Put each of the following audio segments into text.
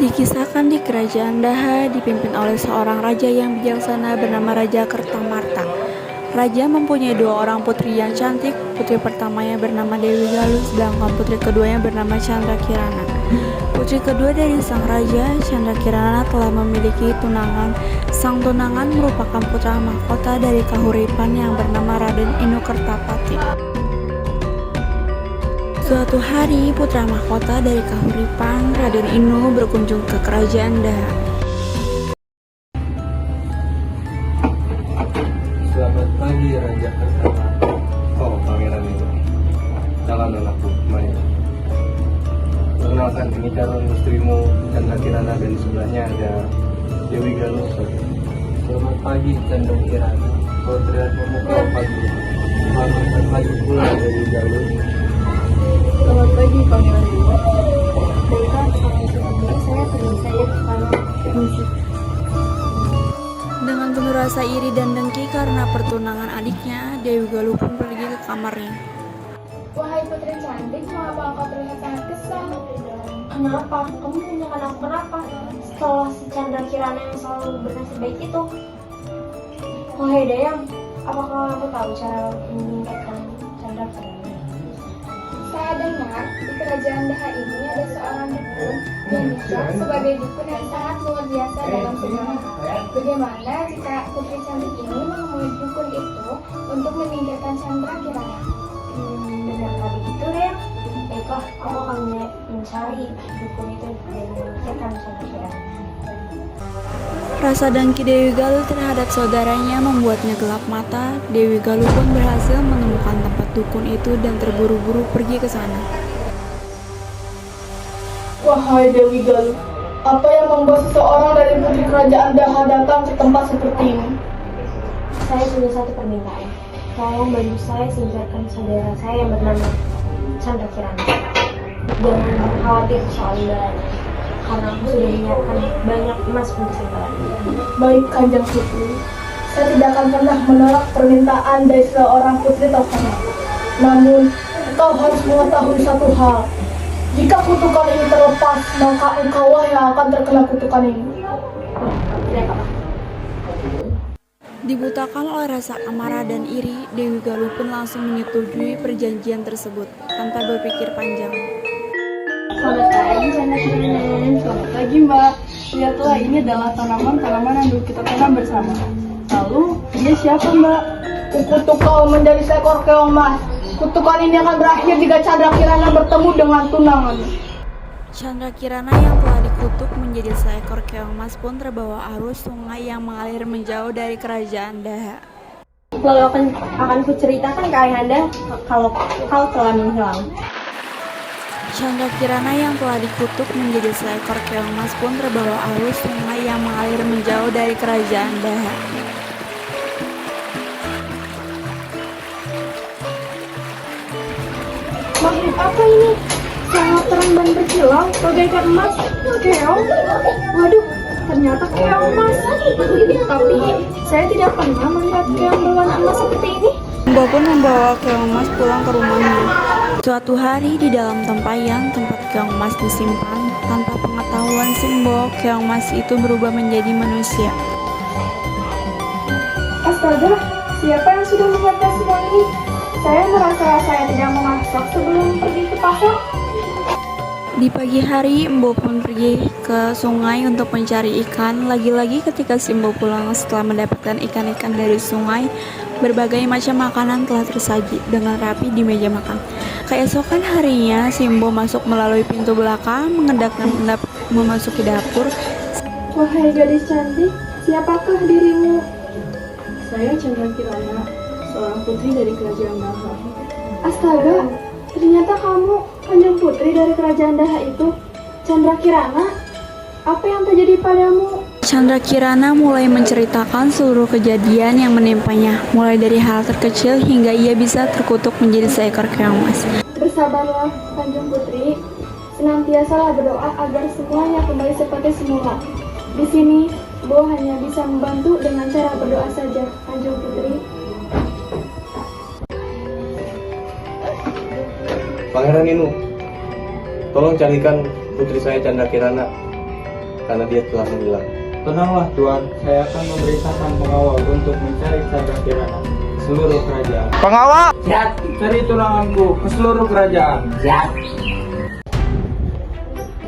Dikisahkan di kerajaan Daha dipimpin oleh seorang raja yang bijaksana bernama Raja Kertamarta. Raja mempunyai dua orang putri yang cantik. Putri pertamanya bernama Dewi Galuh, sedangkan putri keduanya bernama Candrakirana. Putri kedua dari sang raja, Candrakirana, telah memiliki tunangan. Sang tunangan merupakan putra mahkota dari Kahuripan yang bernama Raden Inu Kertapati. Suatu hari, putra mahkota dari Kahuripan, Raden Inu, berkunjung ke kerajaan Daha. Selamat pagi, Raja Kertapati. Oh, pangeran itu. Dalam anakku, Maya. Perkenalkan, ini calon istrimu, Candrakirana, dan di sebelahnya ada Dewi Galuh. Selamat pagi, Candrakirana. Kau terlihat memukau pagi. Selamat pagi pula, Dewi Galuh. Selamat pagi, Pangeran Dewa. Baiklah, sekarang saya permisi ya, kalau permisi. Dengan penuh rasa iri dan dengki karena pertunangan adiknya, Dewi Galuh pun pergi ke kamarnya. Wahai putri cantik, mengapa engkau terlihat sangat kesal? Kenapa? Kamu menanyakan aku kenapa? Setelah si Candrakirana yang selalu bernasib baik itu. Wahai Dayang, apakah aku tahu cara meningkatkan Candrakirana? Saya dengar di kerajaan Daha ini ada seorang dukun yang dikenal sebagai dukun yang sangat luar biasa dalam segala hal. Bagaimana jika putri cantik ini menemui dukun itu untuk meningkatkan Candrakirana? Benar begitu ya? Baiklah, aku akan mencari dukun itu dan meningkatkan Candrakirana. Rasa dengki Dewi Galuh terhadap saudaranya membuatnya gelap mata. Dewi Galuh pun berhasil menemukan tempat dukun itu dan terburu-buru pergi ke sana. Wahai Dewi Galuh, apa yang membuat seseorang dari putri kerajaan Daha datang ke tempat seperti ini? Saya punya satu permintaan. Tolong bantu saya singkirkan saudara saya yang bernama Candrakirana. Jangan khawatir soal imbalannya, karena aku sudah menyiapkan banyak emas untuk imbalan. Baik, Kanjeng Putri, saya tidak akan pernah menolak permintaan dari seorang putri terhormat. Namun, kau harus mengetahui satu hal. Jika kutukan ini terlepas, maka engkaulah yang akan terkena kutukan ini. Tidak apa-apa. Dibutakan oleh rasa amarah dan iri, Dewi Galuh pun langsung menyetujui perjanjian tersebut tanpa berpikir panjang. Selamat pagi, Candrakirana. Selamat pagi, Mbak. Lihatlah, ini adalah tanaman-tanaman yang dulu kita tanam bersama. Lalu, dia siapa, Mbak? Kukutuk kau menjadi seekor keong emas. Kutukan ini akan berakhir jika Candrakirana bertemu dengan tunangan. Candrakirana yang telah dikutuk menjadi seekor keong emas pun terbawa arus sungai yang mengalir menjauh dari kerajaan Daha. Lalu akan kuceritakan ke ayahanda kalau kau telah menghilang. Candrakirana yang telah dikutuk menjadi seekor keong emas pun terbawa arus sungai yang mengalir menjauh dari kerajaan Daha. Makhluk apa ini? Sangat terang dan berkilau, bagaikan emas. Keong? Waduh, ternyata keong emas. Tapi saya tidak pernah melihat keong berwarna emas seperti ini. Simbo pun membawa keong emas pulang ke rumahnya. Suatu hari di dalam tempayan tempat keong emas disimpan, tanpa pengetahuan Simbo, keong emas itu berubah menjadi manusia. Astaga, siapa yang sudah menyiapkan semua ini? Saya merasa saya tidak memasak sebelum pergi ke pasar. Di pagi hari, Embo pun pergi ke sungai untuk mencari ikan. Lagi-lagi ketika Simbo pulang setelah mendapatkan ikan-ikan dari sungai, berbagai macam makanan telah tersaji dengan rapi di meja makan. Keesokan harinya, Simbo masuk melalui pintu belakang, mengendap memasuki dapur. Wahai gadis cantik, siapakah dirimu? Saya Candrakirana, seorang putri dari kerajaan Daha. Astaga, ternyata kamu Kanjeng Putri dari kerajaan Daha itu. Candrakirana, apa yang terjadi padamu? Candrakirana mulai menceritakan seluruh kejadian yang menimpanya, mulai dari hal terkecil hingga ia bisa terkutuk menjadi seekor keong emas. Bersabarlah, Kanjeng Putri. Senantiasalah berdoa agar semuanya kembali seperti semula. Di sini, Bo hanya bisa membantu dengan cara berdoa saja, Kanjeng Putri. Pangeran Inu, tolong carikan putri saya Candrakirana. karena dia telah menghilang. Tenanglah Tuan, saya akan memerintahkan pengawal untuk mencari Chandra Kirana ke seluruh kerajaan. Pengawal! Siap, cari tunanganku ke seluruh kerajaan. Siap!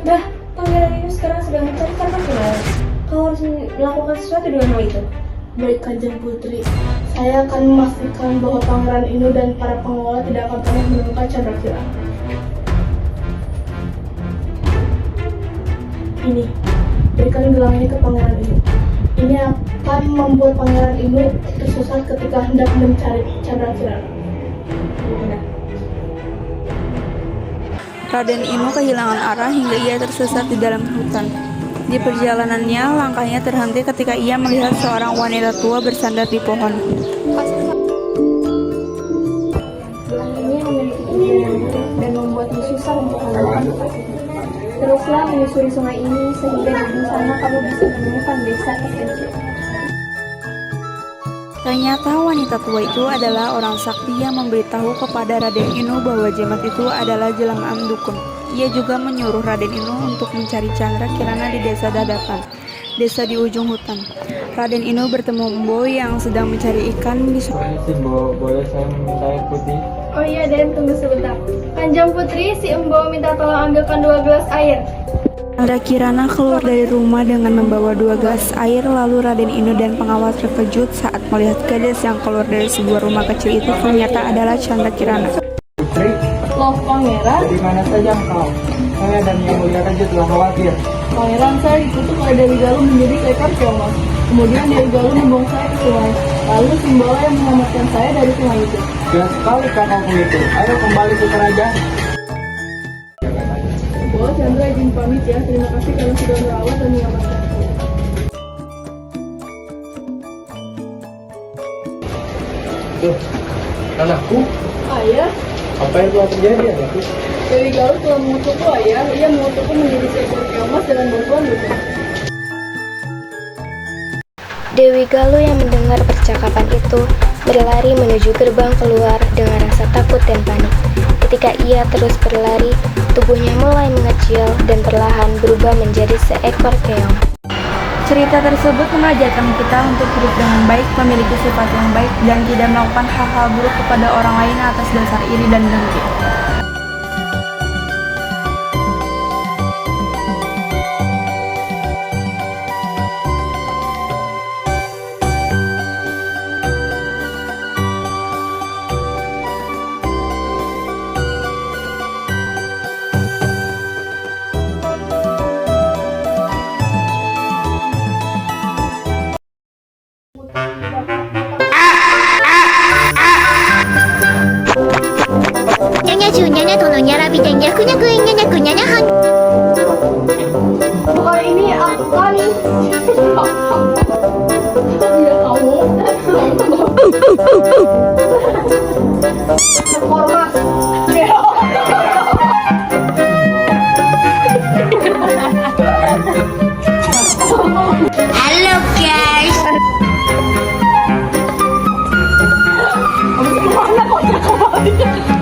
Dah, pangeran ini sekarang sedang mencari Chandra Kirana. Kau harus melakukan sesuatu dengan hal itu. Baik Kanjeng Putri, saya akan memastikan bahwa Pangeran Inu dan para pengawal tidak akan pernah menemukan Chandra Kirana. Ini, berikan gelang ini ke Pangeran Inu. Ini akan membuat Pangeran Inu tersesat ketika hendak mencari Chandra Kirana. Raden Inu kehilangan arah hingga ia tersesat di dalam hutan. Di perjalanannya, langkahnya terhenti ketika ia melihat seorang wanita tua bersandar di pohon. Gelang ini memiliki tujuan yang buruk dan membuatmu susah untuk menemukan tempat itu. Teruslah menyusuri sungai ini sehingga di sana kamu bisa menemukan desa terpencil. Ternyata wanita tua itu adalah orang sakti yang memberitahu kepada Raden Inu bahwa jimat itu adalah jelmaan dukun. Ia juga menyuruh Raden Inu untuk mencari Chandra Kirana di desa Dadapan, desa di ujung hutan. Raden Inu bertemu Embo yang sedang mencari ikan di sungai. Permisi Bo, boleh saya meminta air putih? Oh iya Den, tunggu sebentar. Kanjeng Putri, si Embo minta tolong ambilkan 2 gelas air. Chandra Kirana keluar dari rumah dengan membawa 2 gelas air, lalu Raden Inu dan pengawal terkejut saat melihat gadis yang keluar dari sebuah rumah kecil itu ternyata adalah Chandra Kirana. Putri, Loh Pangeran, dari mana saja engkau? Saya dan Yang Mulia Raja telah khawatir. Pangeran saya dikutuk oleh Dewi Galuh menjadi seekor keong. Kemudian Dewi Galuh membuang saya ke sungai. Lalu Simbala yang menyelamatkan saya dari sungai itu. Jelas sekali kakakku itu. Ayo kembali ke kerajaan. Bahwa Chandra izin pamit ya. Terima kasih karena sudah merawat dan menyelamatkan saya. Tuh, anakku, Ayah, apa yang telah terjadi anakku? Dewi Galuh telah mengutukku ayah. Ia mengutukku menjadi seekor keong dengan bantuan itu. Dewi Galuh yang mendengar percakapan itu berlari menuju gerbang keluar dengan rasa takut dan panik. Ketika ia terus berlari, tubuhnya mulai mengecil dan perlahan berubah menjadi seekor keong. Cerita tersebut mengajarkan kita untuk hidup dengan baik, memiliki sifat yang baik, dan tidak melakukan hal-hal buruk kepada orang lain atas dasar iri dan dengki. Bukan ini akan ya kamu hormat Halo guys. mana kok